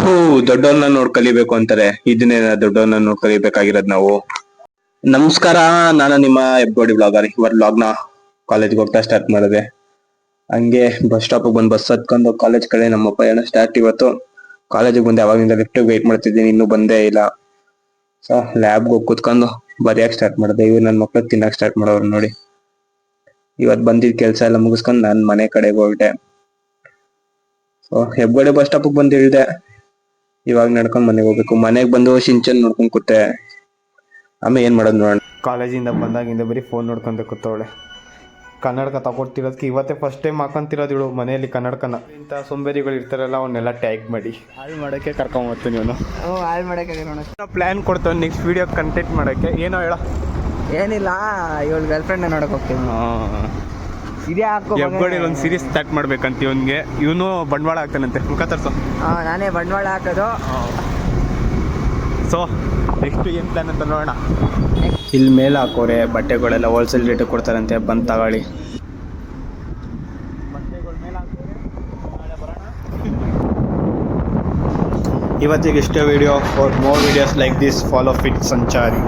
ಥೂ, ದೊಡ್ಡವ್ರನ್ನ ನೋಡ್ ಕಲಿಬೇಕು ಅಂತಾರೆ. ಇದನ್ನೇನ ದೊಡ್ಡವ್ರನ್ನ ನೋಡ್ ಕಲಿಬೇಕಾಗಿರೋದ್ ನಾವು. ನಮಸ್ಕಾರ, ನಾನು ನಿಮ್ಮ ಹೆಬ್ಗೋಡಿ ಬ್ಲಾಗರ್. ಇವತ್ತು ಬ್ಲಾಗ್ನ ಕಾಲೇಜ್ಗೆ ಹೋಗ್ತಾ ಸ್ಟಾರ್ಟ್ ಮಾಡಿದೆ. ಹಂಗೆ ಬಸ್ ಸ್ಟಾಪ್ ಬಂದು ಬಸ್ ಹತ್ಕೊಂಡು ಕಾಲೇಜ್ ಕಡೆ ನಮ್ಮ ಪಯಣ ಸ್ಟಾರ್ಟ್. ಇವತ್ತು ಕಾಲೇಜಿಗೆ ಬಂದೆ, ಅವಾಗಿಂದ ಲಿಫ್ಟ್ ವೇಟ್ ಮಾಡ್ತಿದ್ದೀನಿ, ಇನ್ನೂ ಬಂದೇ ಇಲ್ಲ. ಸೊ ಲ್ಯಾಬ್ಗೆ ಹೋಗಿ ಕುತ್ಕೊಂಡು ಬರೆಯಕ್ ಸ್ಟಾರ್ಟ್ ಮಾಡಿದೆ. ಇವ್ರು ನನ್ನ ಮಕ್ಳು ತಿನ್ನಕ್ ಸ್ಟಾರ್ಟ್ ಮಾಡೋರು ನೋಡಿ. ಇವತ್ತು ಬಂದಿದ್ ಕೆಲಸ ಎಲ್ಲ ಮುಗಿಸ್ಕೊಂಡು ನಾನು ಮನೆ ಕಡೆಗೆ ಹೊರಟೆ. ಸೊ ಹೆಬ್ಗೋಡಿ ಬಸ್ ಸ್ಟಾಪ್ ಬಂದು ಇಳ್ದೆ. ಇವಾಗ ನಡ್ಕೊಂಡ್ ಮನೆಗೆ ಹೋಗ್ಬೇಕು. ಮನೆಗೆ ಬಂದು ಸಿಂಚನ್ ನೋಡ್ಕೊಂಡ್ ಕೂತೆ. ಆಮೇಲೆ ಏನ್ ಮಾಡೋದು ನೋಡೋಣ. ಕಾಲೇಜಿಂದ ಬಂದಾಗಿಂದ ಬರೀ ಫೋನ್ ನೋಡ್ಕೊಂತ ಕೂತವಳೆ. ಕನ್ನಡಕ ತಗೊಡ್ತಿರೋದಕ್ಕೆ ಇವತ್ತೇ ಫಸ್ಟ್ ಟೈಮ್ ಹಾಕೊಂತಿರೋದು ಇವಳು ಮನೆಯಲ್ಲಿ ಕನ್ನಡಕನ. ಇಂಥ ಸೋಂಬೇರಿಗಳು ಇರ್ತಾರಲ್ಲ, ಅವನ್ನೆಲ್ಲ ಟ್ಯಾಗ್ ಮಾಡಿ ಹಾಳು ಮಾಡೋಕ್ಕೆ ಕರ್ಕೊಂಬರ್ತೀನಿ ಇವನು. ಹಾಳು ಮಾಡೋಕ್ಕೆ ಪ್ಲ್ಯಾನ್ ಕೊಡ್ತಾವೆ ನೆಕ್ಸ್ಟ್ ವಿಡಿಯೋ ಕಂಟೆಂಟ್ ಮಾಡೋಕ್ಕೆ. ಏನೋ ಹೇಳ. ಏನಿಲ್ಲ, ಇವಳು ಗರ್ಲ್ ಫ್ರೆಂಡ್ನ ನೋಡಕ್ಕೆ ಹೋಗ್ತೀನಿ. ಇದೇ ಹಾಕೋ ಹೆಬ್ಗೋಡಿ ಒಂದು ಸೀರೀಸ್ ಸ್ಟಾರ್ಟ್ ಮಾಡ್ಬೇಕಂತ ಇವನ್ಗೆ. ಇವನು ಬಂಡವಾಳ ಹಾಕ್ತಾನಂತೆ, ಮುಖ ತರ್ಸೋ. ನಾನೇ ಬಂಡವಾಳ ಹಾಕೋದು. ಸೊ ನೆಕ್ಸ್ಟ್ ಏನು ಪ್ಲ್ಯಾನ್ ಅಂತ ನೋಡೋಣ. ಇಲ್ಲಿ ಮೇಲೆ ಹಾಕೋರೆ ಬಟ್ಟೆಗಳೆಲ್ಲ ಹೋಲ್ಸೇಲ್ ರೇಟಿಗೆ ಕೊಡ್ತಾರಂತೆ, ಬಂದು ತಗೊಳ್ಳಿ. ಇವತ್ತಿಗೆ ಇಷ್ಟೇ video. For more videos like this follow fit ಸಂಚಾರಿ.